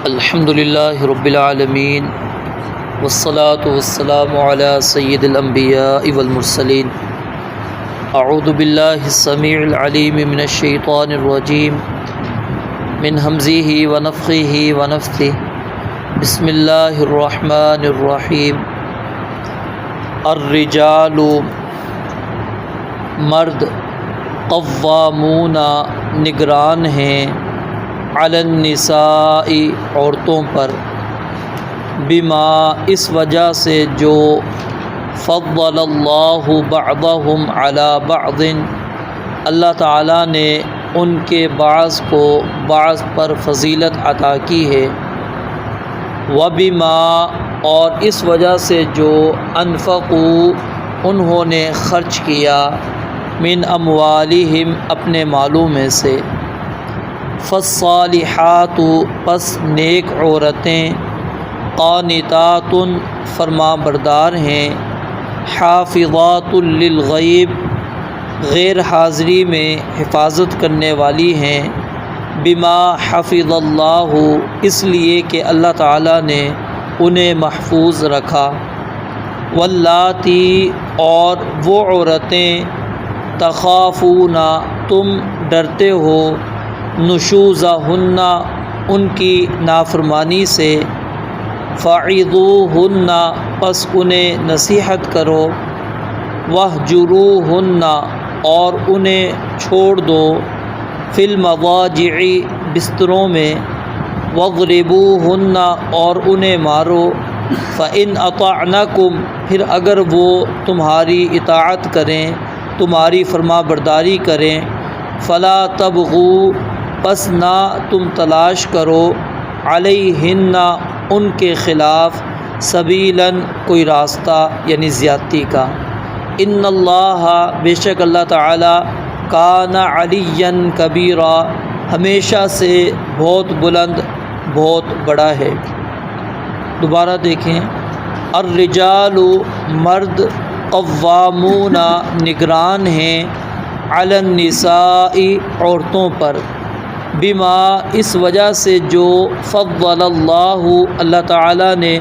الحمد للہ رب العالمین والصلاة والسلام علی سید الانبیاء والمرسلین اعوذ باللہ السمیع العلیم من الشیطان الرجیم من ہمزہ ونفخہ ونفثہ بسم اللہ الرحمن الرحیم الرجال مرد قوامون نگران ہیں علی النساء عورتوں پر بما اس وجہ سے جو فضل اللہ بعضهم علی بعض اللہ تعالیٰ نے ان کے بعض کو بعض پر فضیلت عطا کی ہے وبما اور اس وجہ سے جو انفقوا انہوں نے خرچ کیا من اموالہم اپنے مالوں میں سے فالصالحات پس نیک عورتیں قانتات فرما بردار ہیں حافظات للغیب غیر حاضری میں حفاظت کرنے والی ہیں بما حفظ اللہ اس لیے کہ اللہ تعالیٰ نے انہیں محفوظ رکھا واللاتی اور وہ عورتیں تخافون تم ڈرتے ہو نشوزہن ان کی نافرمانی سے فعظوہن پس انہیں نصیحت کرو واہجروہن اور انہیں چھوڑ دو فی المضاجع بستروں میں واضربوہن اور انہیں مارو فإن اطعنکم پھر اگر وہ تمہاری اطاعت کریں تمہاری فرما برداری کریں فلا تبغوا پس نہ تم تلاش کرو علیہن ان کے خلاف سبیلاً کوئی راستہ یعنی زیادتی کا ان اللہ بے شک اللہ تعالیٰ کان علیاً کبیرا ہمیشہ سے بہت بلند بہت بڑا ہے۔ دوبارہ دیکھیں الرجال مرد قوامون نگران ہیں علی النساء عورتوں پر بما اس وجہ سے جو فضل اللہ اللہ تعالیٰ نے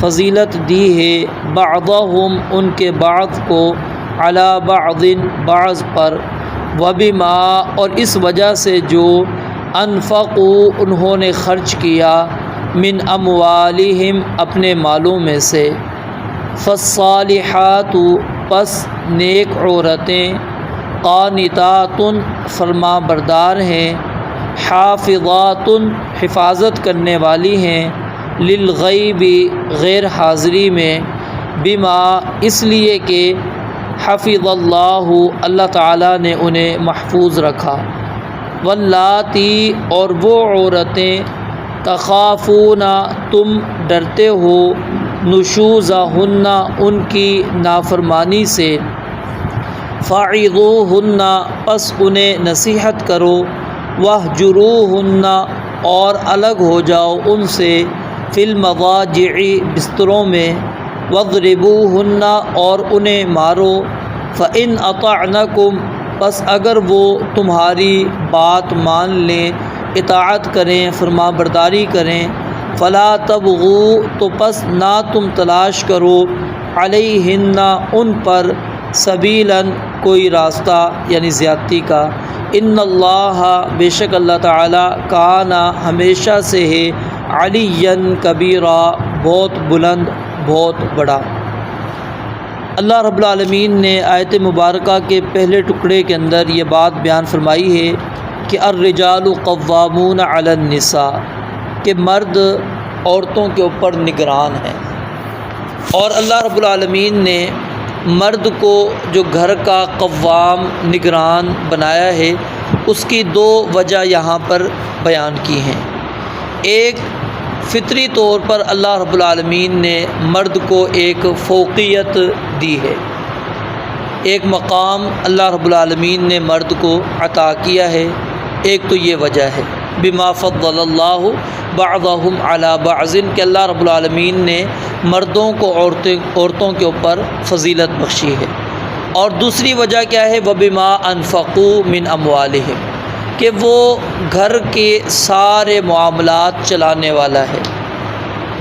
فضیلت دی ہے بعضهم ان کے بعض کو علی بعض بعض پر وبما اور اس وجہ سے جو انفقوا انہوں نے خرچ کیا من اموالہم اپنے مالوں میں سے فالصالحات پس نیک عورتیں قانتات فرما بردار ہیں حافظات حفاظت کرنے والی ہیں للغیب غیر حاضری میں بما اس لیے کہ حفظ اللہ اللہ تعالیٰ نے انہیں محفوظ رکھا واللاتی اور وہ عورتیں تخافون تم ڈرتے ہو نشوزہن ان کی نافرمانی سے فعظوہن پس انہیں نصیحت کرو واہجروہن اور الگ ہو جاؤ ان سے فی المضاجع بستروں میں واضربوہن اور انہیں مارو فإن اطعنکم پس اگر وہ تمہاری بات مان لیں اطاعت کریں فرما برداری کریں فلا تبغوا تو پس نہ تم تلاش کرو علیہن ان پر سبیلاً کوئی راستہ یعنی زیادتی کا ان اللہ بے شک اللہ تعالیٰ کان ہمیشہ سے ہے علیاً کبیرا بہت بلند بہت بڑا۔ اللہ رب العالمین نے آیت مبارکہ کے پہلے ٹکڑے کے اندر یہ بات بیان فرمائی ہے کہ الرجال قوامون علی النساء کہ مرد عورتوں کے اوپر نگران ہیں، اور اللہ رب العالمین نے مرد کو جو گھر کا قوام نگران بنایا ہے اس کی دو وجہ یہاں پر بیان کی ہیں۔ ایک فطری طور پر اللہ رب العالمین نے مرد کو ایک فوقیت دی ہے، ایک مقام اللہ رب العالمین نے مرد کو عطا کیا ہے، ایک تو یہ وجہ ہے بما فضل اللہ بعضهم علی بعض کہ اللہ رب العالمین نے مردوں کو عورتوں کے اوپر فضیلت بخشی ہے، اور دوسری وجہ کیا ہے وبما انفقوا من اموالہم کہ وہ گھر کے سارے معاملات چلانے والا ہے،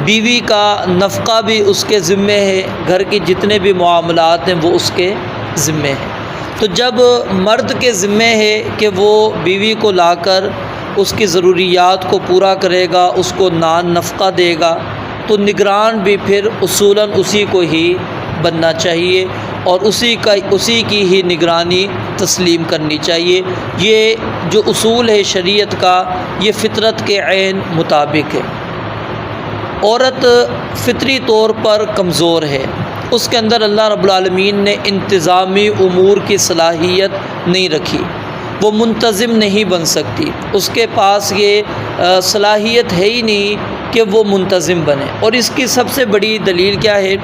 بیوی کا نفقہ بھی اس کے ذمے ہے، گھر کے جتنے بھی معاملات ہیں وہ اس کے ذمے ہیں۔ تو جب مرد کے ذمے ہے کہ وہ بیوی کو لا کر اس کی ضروریات کو پورا کرے گا، اس کو نفقہ دے گا، تو نگران بھی پھر اصولاً اسی کو ہی بننا چاہیے اور اسی کی ہی نگرانی تسلیم کرنی چاہیے۔ یہ جو اصول ہے شریعت کا، یہ فطرت کے عین مطابق ہے۔ عورت فطری طور پر کمزور ہے، اس کے اندر اللہ رب العالمین نے انتظامی امور کی صلاحیت نہیں رکھی، وہ منتظم نہیں بن سکتی، اس کے پاس یہ صلاحیت ہے ہی نہیں کہ وہ منتظم بنے۔ اور اس کی سب سے بڑی دلیل کیا ہے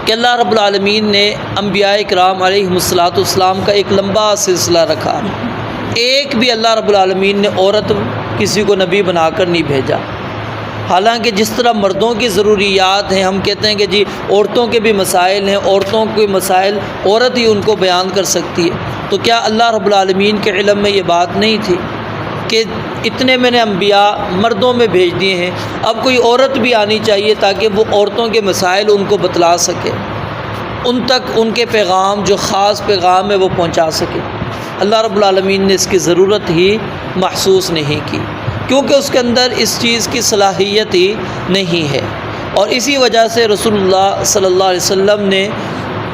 کہ اللہ رب العالمین نے انبیاء کرام علیہم السلام کا ایک لمبا سلسلہ رکھا، ایک بھی اللہ رب العالمین نے عورت کسی کو نبی بنا کر نہیں بھیجا۔ حالانکہ جس طرح مردوں کی ضروریات ہیں، ہم کہتے ہیں کہ جی عورتوں کے بھی مسائل ہیں، عورتوں کے مسائل عورت ہی ان کو بیان کر سکتی ہے، تو کیا اللہ رب العالمین کے علم میں یہ بات نہیں تھی کہ اتنے میں نے انبیاء مردوں میں بھیج دیے ہیں، اب کوئی عورت بھی آنی چاہیے تاکہ وہ عورتوں کے مسائل ان کو بتلا سکے، ان تک ان کے پیغام جو خاص پیغام ہے وہ پہنچا سکے۔ اللہ رب العالمین نے اس کی ضرورت ہی محسوس نہیں کی، کیونکہ اس کے اندر اس چیز کی صلاحیت ہی نہیں ہے۔ اور اسی وجہ سے رسول اللہ صلی اللہ علیہ وسلم نے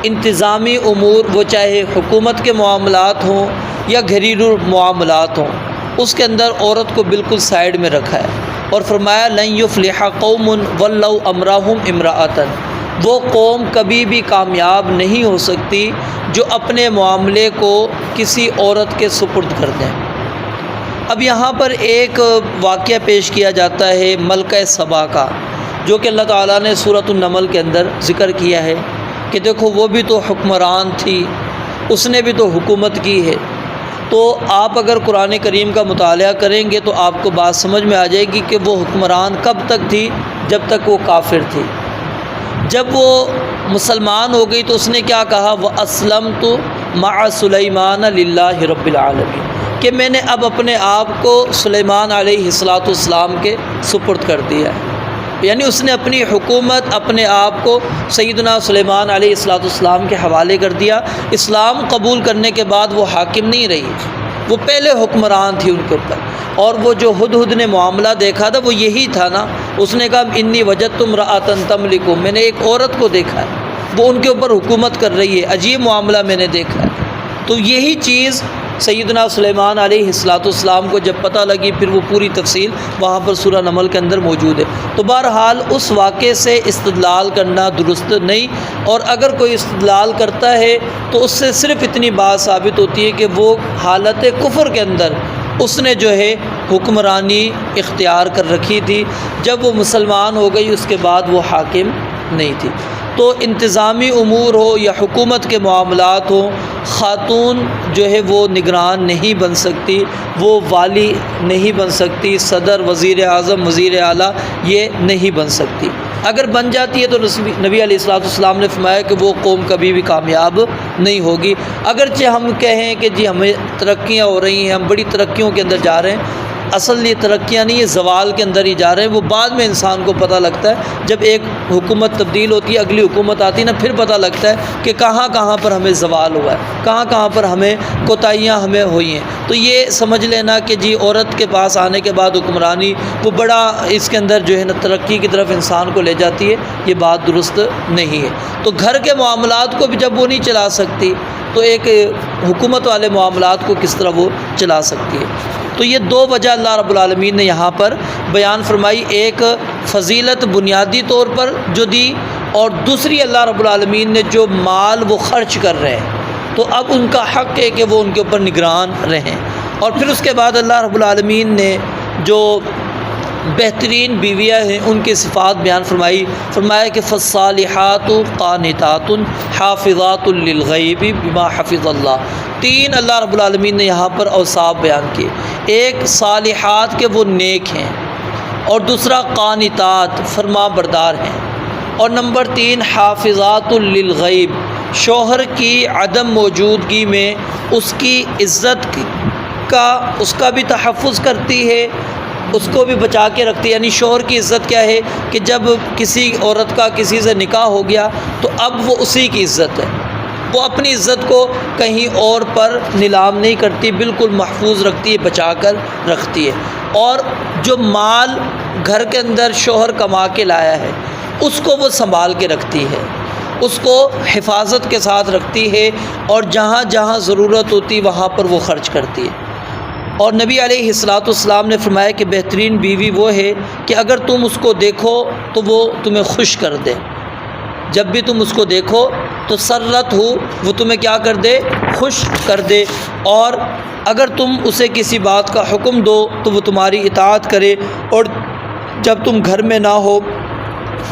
انتظامی امور، وہ چاہے حکومت کے معاملات ہوں یا گھریلو معاملات ہوں، اس کے اندر عورت کو بالکل سائیڈ میں رکھا ہے اور فرمایا لن یفلح قوم ولوا امرهم امرأۃ، وہ قوم کبھی بھی کامیاب نہیں ہو سکتی جو اپنے معاملے کو کسی عورت کے سپرد کر دیں۔ اب یہاں پر ایک واقعہ پیش کیا جاتا ہے ملکہ سبا کا، جو کہ اللہ تعالیٰ نے سورۃ النمل کے اندر ذکر کیا ہے کہ دیکھو وہ بھی تو حکمران تھی، اس نے بھی تو حکومت کی ہے۔ تو آپ اگر قرآن کریم کا مطالعہ کریں گے تو آپ کو بات سمجھ میں آ جائے گی کہ وہ حکمران کب تک تھی، جب تک وہ کافر تھی۔ جب وہ مسلمان ہو گئی تو اس نے کیا کہا، وَأَسْلَمْتُ مَعَ سُلَيْمَانَ لِلَّهِ رَبِّ الْعَالَمِينَ، کہ میں نے اب اپنے آپ کو سلیمان علیہ السلام کے سپرد کر دیا ہے، یعنی اس نے اپنی حکومت، اپنے آپ کو سیدنا سلیمان علیہ السلام کے حوالے کر دیا۔ اسلام قبول کرنے کے بعد وہ حاکم نہیں رہی، وہ پہلے حکمران تھی ان کے اوپر۔ اور وہ جو ہدہد نے معاملہ دیکھا تھا وہ یہی تھا نا، اس نے کہا انی وجدت امرأۃ تملکہم، میں نے ایک عورت کو دیکھا ہے وہ ان کے اوپر حکومت کر رہی ہے، عجیب معاملہ میں نے دیکھا ہے۔ تو یہی چیز سیدنا سلیمان علیہ السلام کو جب پتہ لگی، پھر وہ پوری تفصیل وہاں پر سورہ نمل کے اندر موجود ہے۔ تو بہرحال اس واقعے سے استدلال کرنا درست نہیں، اور اگر کوئی استدلال کرتا ہے تو اس سے صرف اتنی بات ثابت ہوتی ہے کہ وہ حالت کفر کے اندر اس نے جو ہے حکمرانی اختیار کر رکھی تھی، جب وہ مسلمان ہو گئی اس کے بعد وہ حاکم نہیں تھی۔ تو انتظامی امور ہو یا حکومت کے معاملات ہوں، خاتون جو ہے وہ نگران نہیں بن سکتی، وہ والی نہیں بن سکتی، صدر، وزیر اعظم، وزیر اعلیٰ یہ نہیں بن سکتی۔ اگر بن جاتی ہے تو نبی علیہ السلام نے فرمایا کہ وہ قوم کبھی بھی کامیاب نہیں ہوگی۔ اگرچہ ہم کہیں کہ جی ہمیں ترقیاں ہو رہی ہیں، ہم بڑی ترقیوں کے اندر جا رہے ہیں، اصل یہ ترقیاں نہیں، یہ زوال کے اندر ہی جا رہے ہیں۔ وہ بعد میں انسان کو پتہ لگتا ہے، جب ایک حکومت تبدیل ہوتی ہے، اگلی حکومت آتی ہے نا، پھر پتہ لگتا ہے کہ کہاں کہاں پر ہمیں زوال ہوا ہے، کہاں کہاں پر ہمیں کوتاہیاں ہمیں ہوئی ہیں۔ تو یہ سمجھ لینا کہ جی عورت کے پاس آنے کے بعد حکمرانی وہ بڑا اس کے اندر جو ہے نا ترقی کی طرف انسان کو لے جاتی ہے، یہ بات درست نہیں ہے۔ تو گھر کے معاملات کو بھی جب وہ نہیں چلا سکتی تو ایک حکومت والے معاملات کو کس طرح وہ چلا سکتی ہے۔ تو یہ دو وجہ اللہ رب العالمین نے یہاں پر بیان فرمائی، ایک فضیلت بنیادی طور پر جو دی، اور دوسری اللہ رب العالمین نے جو مال وہ خرچ کر رہے ہیں تو اب ان کا حق ہے کہ وہ ان کے اوپر نگران رہیں۔ اور پھر اس کے بعد اللہ رب العالمین نے جو بہترین بیویاں ہیں ان کی صفات بیان فرمایا کہ فالصالحات قانتات حافظات للغیب بما حفظ اللہ۔ تین اللہ رب العالمین نے یہاں پر اوصاف بیان کیے، ایک صالحات کے وہ نیک ہیں، اور دوسرا قانتات فرما بردار ہیں، اور نمبر تین حافظات للغیب، شوہر کی عدم موجودگی میں اس کی عزت اس کا بھی تحفظ کرتی ہے، اس کو بھی بچا کے رکھتی ہے۔ یعنی شوہر کی عزت کیا ہے کہ جب کسی عورت کا کسی سے نکاح ہو گیا تو اب وہ اسی کی عزت ہے، وہ اپنی عزت کو کہیں اور پر نیلام نہیں کرتی، بالکل محفوظ رکھتی ہے، بچا کر رکھتی ہے۔ اور جو مال گھر کے اندر شوہر کما کے لایا ہے اس کو وہ سنبھال کے رکھتی ہے، اس کو حفاظت کے ساتھ رکھتی ہے، اور جہاں جہاں ضرورت ہوتی وہاں پر وہ خرچ کرتی ہے۔ اور نبی علیہ الصلوۃ والسلام نے فرمایا کہ بہترین بیوی وہ ہے کہ اگر تم اس کو دیکھو تو وہ تمہیں خوش کر دے، جب بھی تم اس کو دیکھو تو سرت ہو، وہ تمہیں کیا کر دے؟ خوش کر دے۔ اور اگر تم اسے کسی بات کا حکم دو تو وہ تمہاری اطاعت کرے، اور جب تم گھر میں نہ ہو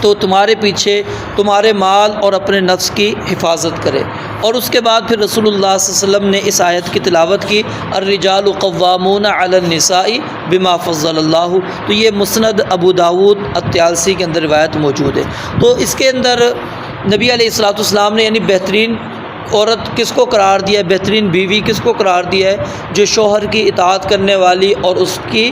تو تمہارے پیچھے تمہارے مال اور اپنے نفس کی حفاظت کرے۔ اور اس کے بعد پھر رسول اللہ صلی اللہ علیہ وسلم نے اس آیت کی تلاوت کی، الرجال قوامون علی النساء بما فضل اللہ، تو یہ مسند ابو داود الطیالسی کے اندر روایت موجود ہے۔ تو اس کے اندر نبی علیہ الصلوۃ والسلام نے یعنی بہترین عورت کس کو قرار دیا ہے، بہترین بیوی کس کو قرار دیا ہے؟ جو شوہر کی اطاعت کرنے والی اور اس کی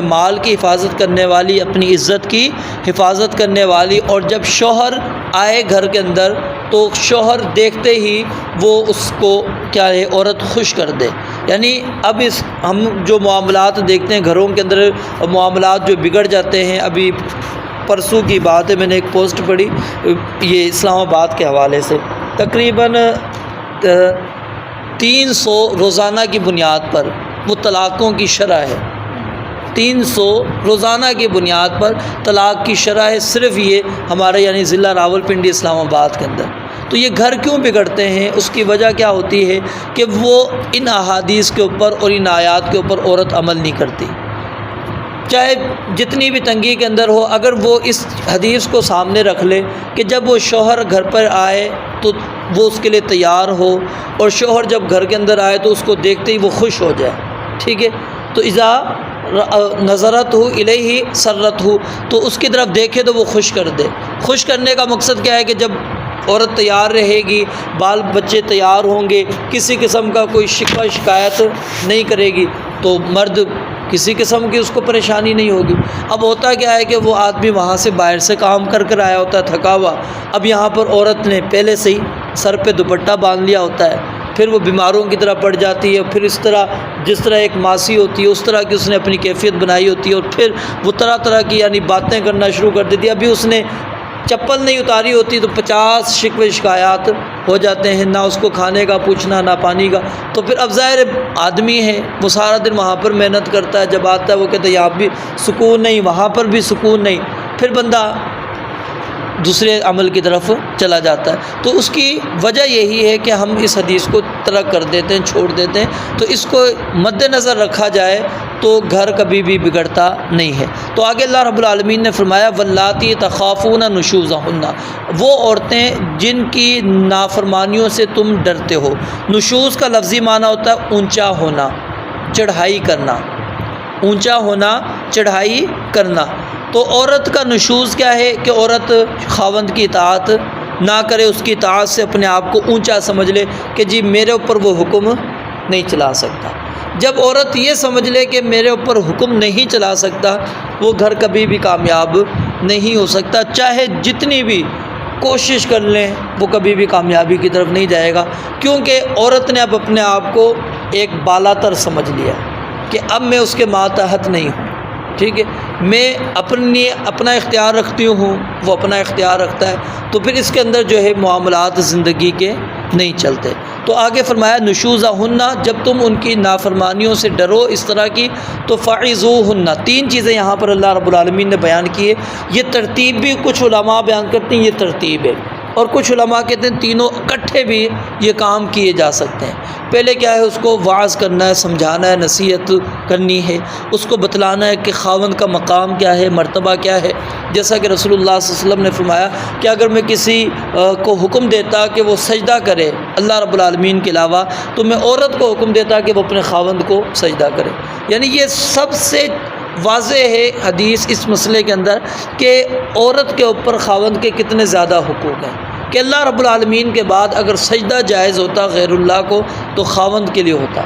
مال کی حفاظت کرنے والی، اپنی عزت کی حفاظت کرنے والی، اور جب شوہر آئے گھر کے اندر تو شوہر دیکھتے ہی وہ اس کو کیا ہے، عورت خوش کر دے۔ یعنی اب ہم جو معاملات دیکھتے ہیں گھروں کے اندر، معاملات جو بگڑ جاتے ہیں، ابھی پرسوں کی بات ہے، میں نے ایک پوسٹ پڑھی یہ اسلام آباد کے حوالے سے، تقریباً 300 روزانہ کی بنیاد پر وہ طلاقوں کی شرح ہے، 300 روزانہ کی بنیاد پر طلاق کی شرح ہے، صرف یہ ہمارے یعنی ضلع راولپنڈی اسلام آباد کے اندر۔ تو یہ گھر کیوں بگڑتے ہیں؟ اس کی وجہ کیا ہوتی ہے کہ وہ ان احادیث کے اوپر اور ان آیات کے اوپر عورت عمل نہیں کرتی، چاہے جتنی بھی تنگی کے اندر ہو۔ اگر وہ اس حدیث کو سامنے رکھ لے کہ جب وہ شوہر گھر پر آئے تو وہ اس کے لیے تیار ہو، اور شوہر جب گھر کے اندر آئے تو اس کو دیکھتے ہی وہ خوش ہو جائے، ٹھیک ہے، تو اذا نظرت ہو الیہ سرت ہو، تو اس کی طرف دیکھے تو وہ خوش کر دے۔ خوش کرنے کا مقصد کیا ہے کہ جب عورت تیار رہے گی، بال بچے تیار ہوں گے، کسی قسم کا کوئی شکوہ شکایت نہیں کرے گی، تو مرد کسی قسم کی اس کو پریشانی نہیں ہوگی۔ اب ہوتا کیا ہے کہ وہ آدمی وہاں سے باہر سے کام کر آیا ہوتا ہے تھکا ہوا، اب یہاں پر عورت نے پہلے سے ہی سر پہ دوپٹہ باندھ لیا ہوتا ہے، پھر وہ بیماروں کی طرح پڑ جاتی ہے، پھر اس طرح جس طرح ایک ماسی ہوتی ہے اس طرح کی اس نے اپنی کیفیت بنائی ہوتی ہے، اور پھر وہ طرح طرح کی یعنی باتیں کرنا شروع کر دیتی ہے۔ ابھی اس نے چپل نہیں اتاری ہوتی تو 50 شکوے شکایات ہو جاتے ہیں، نہ اس کو کھانے کا پوچھنا نہ پانی کا۔ تو پھر اب ظاہر آدمی ہے، وہ سارا دن وہاں پر محنت کرتا ہے، جب آتا ہے وہ کہتا ہے یہاں بھی سکون نہیں، وہاں پر بھی سکون نہیں، پھر بندہ دوسرے عمل کی طرف چلا جاتا ہے۔ تو اس کی وجہ یہی ہے کہ ہم اس حدیث کو ترک کر دیتے ہیں، چھوڑ دیتے ہیں۔ تو اس کو مد نظر رکھا جائے تو گھر کبھی بھی بگڑتا نہیں ہے۔ تو آگے اللہ رب العالمین نے فرمایا واللاتی تخافون نشوزہن، وہ عورتیں جن کی نافرمانیوں سے تم ڈرتے ہو۔ نشوز کا لفظی معنی ہوتا ہے اونچا ہونا، چڑھائی کرنا، اونچا ہونا، چڑھائی کرنا۔ تو عورت کا نشوز کیا ہے کہ عورت خاوند کی اطاعت نہ کرے، اس کی اطاعت سے اپنے آپ کو اونچا سمجھ لے کہ جی میرے اوپر وہ حکم نہیں چلا سکتا۔ جب عورت یہ سمجھ لے کہ میرے اوپر حکم نہیں چلا سکتا، وہ گھر کبھی بھی کامیاب نہیں ہو سکتا، چاہے جتنی بھی کوشش کر لیں وہ کبھی بھی کامیابی کی طرف نہیں جائے گا، کیونکہ عورت نے اب اپنے آپ کو ایک بالا تر سمجھ لیا کہ اب میں اس کے ماتحت نہیں ہوں، ٹھیک ہے، میں اپنا اختیار رکھتی ہوں، وہ اپنا اختیار رکھتا ہے، تو پھر اس کے اندر جو ہے معاملات زندگی کے نہیں چلتے۔ تو آگے فرمایا نشوزہن، جب تم ان کی نافرمانیوں سے ڈرو اس طرح کی تو فعظوہن، 3 چیزیں یہاں پر اللہ رب العالمین نے بیان کی ہے۔ یہ ترتیب بھی کچھ علماء بیان کرتے ہیں یہ ترتیب ہے، اور کچھ علماء کہتے ہیں تینوں اکٹھے بھی یہ کام کیے جا سکتے ہیں۔ پہلے کیا ہے، اس کو واعظ کرنا ہے، سمجھانا ہے، نصیحت کرنی ہے، اس کو بتلانا ہے کہ خاوند کا مقام کیا ہے، مرتبہ کیا ہے۔ جیسا کہ رسول اللہ صلی اللہ علیہ وسلم نے فرمایا کہ اگر میں کسی کو حکم دیتا کہ وہ سجدہ کرے اللہ رب العالمین کے علاوہ، تو میں عورت کو حکم دیتا کہ وہ اپنے خاوند کو سجدہ کرے۔ یعنی یہ سب سے واضح ہے حدیث اس مسئلے کے اندر کہ عورت کے اوپر خاوند کے کتنے زیادہ حقوق ہیں، کہ اللہ رب العالمین کے بعد اگر سجدہ جائز ہوتا غیر اللہ کو تو خاوند کے لیے ہوتا،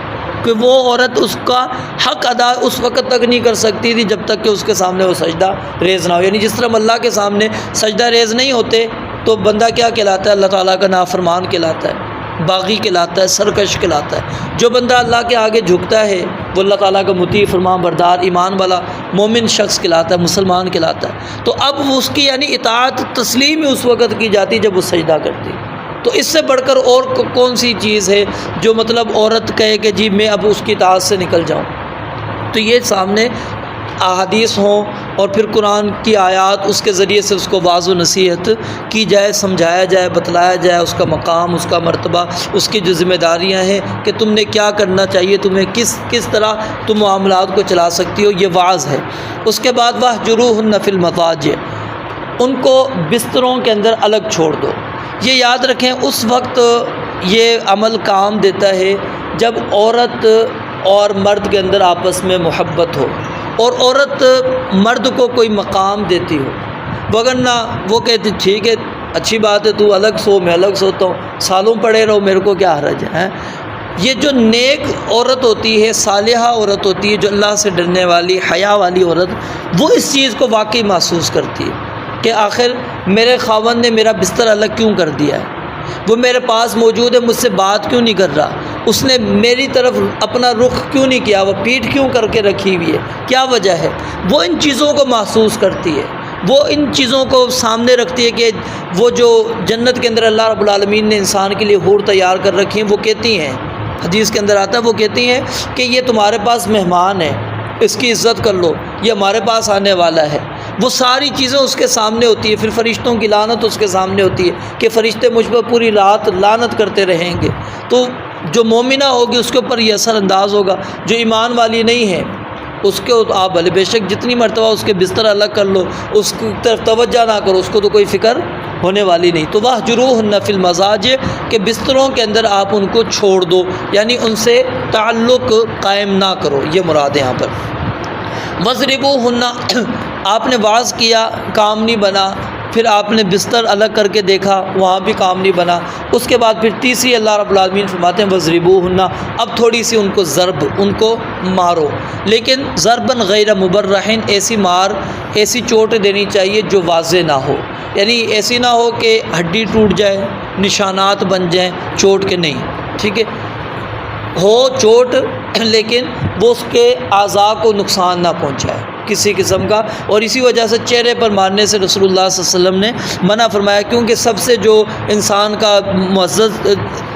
کہ وہ عورت اس کا حق ادا اس وقت تک نہیں کر سکتی تھی جب تک کہ اس کے سامنے وہ سجدہ ریز نہ ہو. یعنی جس طرح ہم اللہ کے سامنے سجدہ ریز نہیں ہوتے تو بندہ کیا کہلاتا ہے؟ اللہ تعالیٰ کا نافرمان کہلاتا ہے، باغی کہلاتا ہے، سرکش کہلاتا ہے. جو بندہ اللہ کے آگے جھکتا ہے وہ اللہ تعالیٰ کا مطیع، فرمان بردار، ایمان والا مومن شخص کہلاتا ہے، مسلمان کہلاتا ہے. تو اب اس کی یعنی اطاعت تسلیم ہی اس وقت کی جاتی جب وہ سجدہ کرتی. تو اس سے بڑھ کر اور کون سی چیز ہے جو مطلب عورت کہے کہ جی میں اب اس کی اطاعت سے نکل جاؤں؟ تو یہ سامنے احادیث ہوں اور پھر قرآن کی آیات اس کے ذریعے سے اس کو واضح و نصیحت کی جائے، سمجھایا جائے، بتلایا جائے اس کا مقام، اس کا مرتبہ، اس کی جو ذمہ داریاں ہیں کہ تم نے کیا کرنا چاہیے، تمہیں کس طرح تم معاملات کو چلا سکتی ہو، یہ واعظ ہے. اس کے بعد وَاهْجُرُوهُنَّ فِي الْمَضَاجِعِ، ان کو بستروں کے اندر الگ چھوڑ دو. یہ یاد رکھیں اس وقت یہ عمل کام دیتا ہے جب عورت اور مرد کے اندر آپس میں محبت ہو اور عورت مرد کو کوئی مقام دیتی ہو. وگرنہ وہ کہتی ٹھیک ہے اچھی بات ہے تو الگ سو میں الگ سوتا ہوں، سالوں پڑے رہو میرے کو کیا حرج ہے. یہ جو نیک عورت ہوتی ہے، صالحہ عورت ہوتی ہے، جو اللہ سے ڈرنے والی، حیا والی عورت، وہ اس چیز کو واقعی محسوس کرتی ہے کہ آخر میرے خاوند نے میرا بستر الگ کیوں کر دیا ہے، وہ میرے پاس موجود ہے، مجھ سے بات کیوں نہیں کر رہا، اس نے میری طرف اپنا رخ کیوں نہیں کیا، وہ پیٹھ کیوں کر کے رکھی ہوئی ہے، کیا وجہ ہے. وہ ان چیزوں کو محسوس کرتی ہے، وہ ان چیزوں کو سامنے رکھتی ہے کہ وہ جو جنت کے اندر اللہ رب العالمین نے انسان کے لیے حور تیار کر رکھی ہیں، وہ کہتی ہیں، حدیث کے اندر آتا ہے، وہ کہتی ہیں کہ یہ تمہارے پاس مہمان ہے، اس کی عزت کر لو، یہ ہمارے پاس آنے والا ہے. وہ ساری چیزیں اس کے سامنے ہوتی ہے. پھر فرشتوں کی لعنت اس کے سامنے ہوتی ہے کہ فرشتے مجھ پر پوری رات لعنت کرتے رہیں گے. تو جو مومنہ ہوگی اس کے اوپر یہ اثر انداز ہوگا. جو ایمان والی نہیں ہے اس کو آپ بھلے بے شک جتنی مرتبہ اس کے بستر الگ کر لو، اس کی طرف توجہ نہ کرو، اس کو تو کوئی فکر ہونے والی نہیں. تو وَاهْجُرُوهُنَّ فِي الْمَضَاجِعِ کہ بستروں کے اندر آپ ان کو چھوڑ دو، یعنی ان سے تعلق قائم نہ کرو، یہ مراد ہے یہاں پر. وَاضْرِبُوهُنَّ آپ نے واعظ کیا، کام نہیں بنا، پھر آپ نے بستر الگ کر کے دیکھا، وہاں بھی کام نہیں بنا. اس کے بعد پھر تیسری اللہ رب العالمین فرماتے ہیں وَاضْرِبُوهُنَّ اب تھوڑی سی ان کو ضرب، ان کو مارو، لیکن ضرباً غیر مبرحن، ایسی مار، ایسی چوٹ دینی چاہیے جو واضح نہ ہو، یعنی ایسی نہ ہو کہ ہڈی ٹوٹ جائے، نشانات بن جائیں چوٹ کے، نہیں، ٹھیک ہے، ہو چوٹ لیکن وہ اس کے اعضاء کو نقصان نہ پہنچائے کسی قسم کا. اور اسی وجہ سے چہرے پر مارنے سے رسول اللہ صلی اللہ علیہ وسلم نے منع فرمایا، کیونکہ سب سے جو انسان کا معزز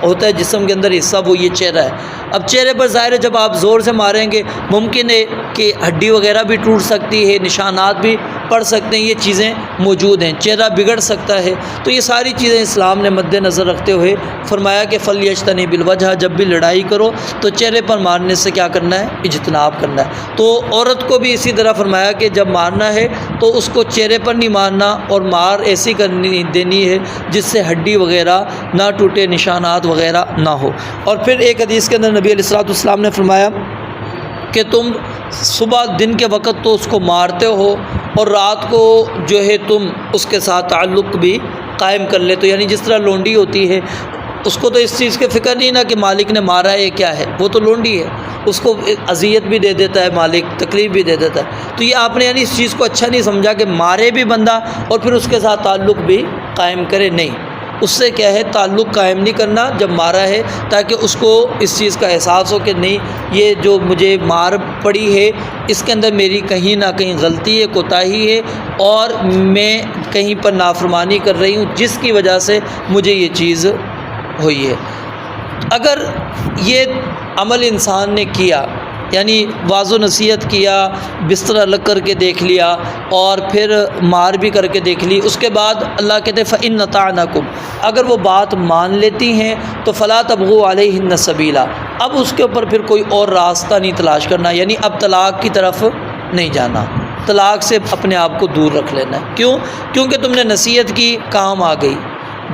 ہوتا ہے جسم کے اندر حصہ وہ یہ چہرہ ہے. اب چہرے پر ظاہر ہے جب آپ زور سے ماریں گے ممکن ہے کہ ہڈی وغیرہ بھی ٹوٹ سکتی ہے، نشانات بھی پڑ سکتے ہیں، یہ چیزیں موجود ہیں، چہرہ بگڑ سکتا ہے. تو یہ ساری چیزیں اسلام نے مد نظر رکھتے ہوئے فرمایا کہ فَلْيَجْتَنِبِ الْوَجْهَ جب بھی لڑائی کرو تو چہرے پر مارنے سے کیا کرنا ہے؟ اجتناب کرنا ہے. تو عورت کو بھی اسی طرح فرمایا کہ جب مارنا ہے تو اس کو چہرے پر نہیں مارنا، اور مار ایسی کرنی دینی ہے جس سے ہڈی وغیرہ نہ ٹوٹے، نشانات وغیرہ نہ ہو. اور پھر ایک حدیث کے اندر نبی علیہ الصلوۃ والسلام نے فرمایا کہ تم صبح دن کے وقت تو اس کو مارتے ہو اور رات کو جو ہے تم اس کے ساتھ تعلق بھی قائم کر لیتے ہو. یعنی جس طرح لونڈی ہوتی ہے اس کو تو اس چیز کی فکر نہیں نا کہ مالک نے مارا ہے کیا ہے، وہ تو لونڈی ہے، اس کو اذیت بھی دے دیتا ہے مالک، تکلیف بھی دے دیتا ہے. تو یہ آپ نے یعنی اس چیز کو اچھا نہیں سمجھا کہ مارے بھی بندہ اور پھر اس کے ساتھ تعلق بھی قائم کرے، نہیں، اس سے کیا ہے تعلق قائم نہیں کرنا جب مارا ہے، تاکہ اس کو اس چیز کا احساس ہو کہ نہیں یہ جو مجھے مار پڑی ہے اس کے اندر میری کہیں نہ کہیں غلطی ہے، کوتاہی ہے، اور میں کہیں پر نافرمانی کر رہی ہوں جس کی وجہ سے مجھے یہ چیز ہوئی ہے. اگر یہ عمل انسان نے کیا، یعنی واضح و نصیحت کیا، بستر الگ کر کے دیکھ لیا اور پھر مار بھی کر کے دیکھ لی، اس کے بعد اللہ کہتے ہیں فَإِنَّ أَطَعْنَكُمْ اگر وہ بات مان لیتی ہیں تو فَلَا تَبْغُوا عَلَيْهِنَّ سَبِيلًا اب اس کے اوپر پھر کوئی اور راستہ نہیں تلاش کرنا، یعنی اب طلاق کی طرف نہیں جانا، طلاق سے اپنے آپ کو دور رکھ لینا ہے. کیوں؟ کیونکہ تم نے نصیحت کی، کام آ گئی،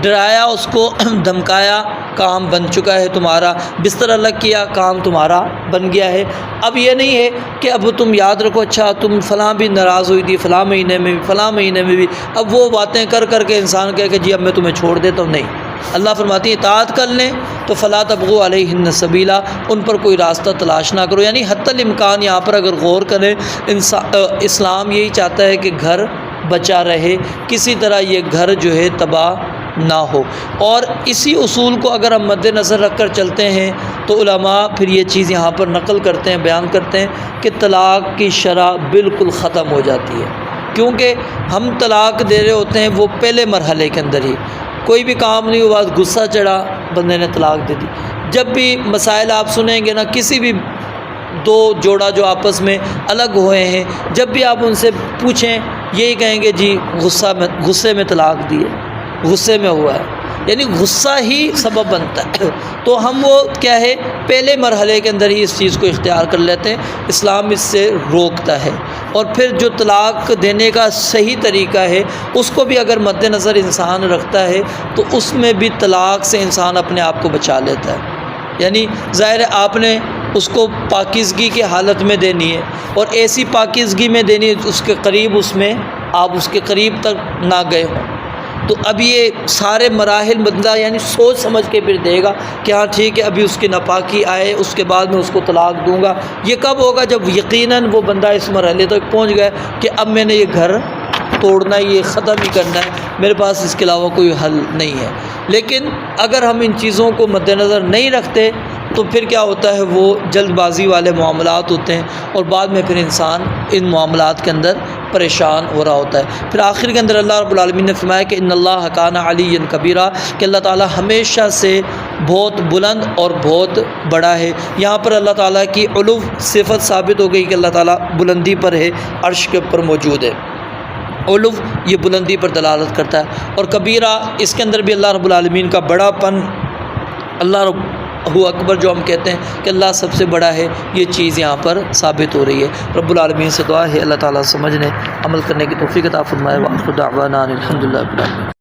ڈرایا اس کو، دھمکایا، کام بن چکا ہے تمہارا، بستر الگ کیا، کام تمہارا بن گیا ہے. اب یہ نہیں ہے کہ اب تم یاد رکھو اچھا تم فلاں بھی ناراض ہوئی تھی، فلاں مہینے میں بھی، فلاں مہینے میں بھی، اب وہ باتیں کر کر کے انسان کہے کہ جی اب میں تمہیں چھوڑ دیتا ہوں. نہیں، اللہ فرماتی ہے اطاعت کر لیں تو فلا تبغوا علیہن سبیلا، ان پر کوئی راستہ تلاش نہ کرو، یعنی حتی الامکان یہاں پر اگر غور کریں اسلام یہی چاہتا ہے کہ گھر بچا رہے، کسی طرح یہ گھر جو ہے تباہ نہ ہو، اور اسی اصول کو اگر ہم مد نظر رکھ کر چلتے ہیں تو علماء پھر یہ چیز یہاں پر نقل کرتے ہیں، بیان کرتے ہیں کہ طلاق کی شرح بالکل ختم ہو جاتی ہے، کیونکہ ہم طلاق دے رہے ہوتے ہیں وہ پہلے مرحلے کے اندر ہی، کوئی بھی کام نہیں ہوا، غصہ چڑھا، بندے نے طلاق دے دی۔ جب بھی مسائل آپ سنیں گے نا، کسی بھی دو جوڑا جو آپس میں الگ ہوئے ہیں، جب بھی آپ ان سے پوچھیں یہی کہیں گے جی غصے میں طلاق دی ہے، غصے میں ہوا ہے، یعنی غصہ ہی سبب بنتا ہے۔ تو ہم وہ کیا ہے پہلے مرحلے کے اندر ہی اس چیز کو اختیار کر لیتے ہیں، اسلام اس سے روکتا ہے، اور پھر جو طلاق دینے کا صحیح طریقہ ہے اس کو بھی اگر مد نظر انسان رکھتا ہے تو اس میں بھی طلاق سے انسان اپنے آپ کو بچا لیتا ہے۔ یعنی ظاہر ہے آپ نے اس کو پاکیزگی کی حالت میں دینی ہے، اور ایسی پاکیزگی میں دینی ہے اس کے قریب، اس میں آپ اس کے قریب تک نہ گئے ہوں، تو اب یہ سارے مراحل بندہ یعنی سوچ سمجھ کے پھر دے گا کہ ہاں ٹھیک ہے ابھی اس کی ناپاکی آئے، اس کے بعد میں اس کو طلاق دوں گا۔ یہ کب ہوگا؟ جب یقیناً وہ بندہ اس مرحلے تک پہنچ گیا کہ اب میں نے یہ گھر توڑنا ہے، یہ ختم ہی کرنا ہے، میرے پاس اس کے علاوہ کوئی حل نہیں ہے۔ لیکن اگر ہم ان چیزوں کو مد نظر نہیں رکھتے تو پھر کیا ہوتا ہے، وہ جلد بازی والے معاملات ہوتے ہیں، اور بعد میں پھر انسان ان معاملات کے اندر پریشان ہو رہا ہوتا ہے۔ پھر آخر کے اندر اللہ رب العالمین نے فرمایا کہ ان اللہ کان علی کبیرہ، کہ اللہ تعالیٰ ہمیشہ سے بہت بلند اور بہت بڑا ہے۔ یہاں پر اللہ تعالیٰ کی علو صفت ثابت ہو گئی کہ اللہ تعالیٰ بلندی پر ہے، عرش کے اوپر موجود ہے۔ علو یہ بلندی پر دلالت کرتا ہے، اور کبیرہ اس کے اندر بھی اللہ رب العالمین کا بڑا پن، اللہ رب اکبر جو ہم کہتے ہیں کہ اللہ سب سے بڑا ہے، یہ چیز یہاں پر ثابت ہو رہی ہے۔ رب العالمین سے دعا ہے اللہ تعالیٰ سمجھنے عمل کرنے کی توفیق عطا فرمائے۔ وآخر دعوانا الحمدللہ رب العالمین۔